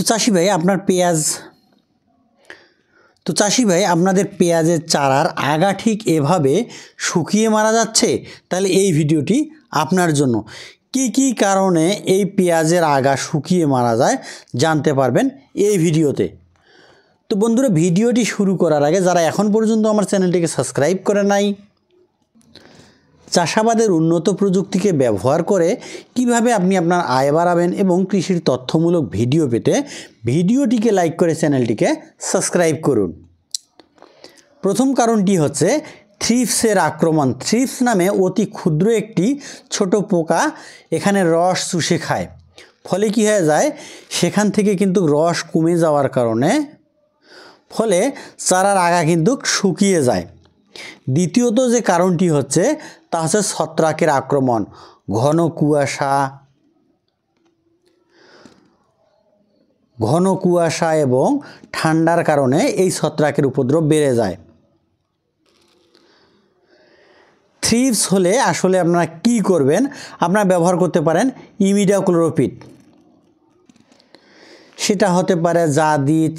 চাষি ভাই আপনাদের পেঁয়াজের চারার আগা ঠিক এভাবে শুকিয়ে মারা যাচ্ছে, তাহলে এই ভিডিওটি আপনার জন্য। কি কারণে এই পেঁয়াজের আগা শুকিয়ে মারা যায় জানতে পারবেন এই ভিডিওতে। তো বন্ধুরা, ভিডিওটি শুরু করার আগে যারা এখন পর্যন্ত আমার চ্যানেলটিকে সাবস্ক্রাইব করে নাই, চাষাবাদের উন্নত প্রযুক্তিকে ব্যবহার করে কিভাবে আপনি আপনার আয় বাড়াবেন এবং কৃষির তথ্যমূলক ভিডিও পেতে ভিডিওটিকে লাইক করে চ্যানেলটিকে সাবস্ক্রাইব করুন। প্রথম কারণটি হচ্ছে থ্রিপসের আক্রমণ। থ্রিপস নামে অতি ক্ষুদ্র একটি ছোট পোকা এখানে রস চুষে খায়। ফলে কি হয়ে যায়, সেখান থেকে কিন্তু রস কমে যাওয়ার কারণে ফলে চারার আগা কিন্তু শুকিয়ে যায়। দ্বিতীয়ত যে কারণটি হচ্ছে তা হচ্ছে ছত্রাকের আক্রমণ। ঘন কুয়াশা এবং ঠান্ডার কারণে এই ছত্রাকের উপদ্রব বেড়ে যায়। থ্রিপস হলে আসলে আপনারা কি করবেন, আপনারা ব্যবহার করতে পারেন ইমিডাক্লোপিড। সেটা হতে পারে জাদিদ,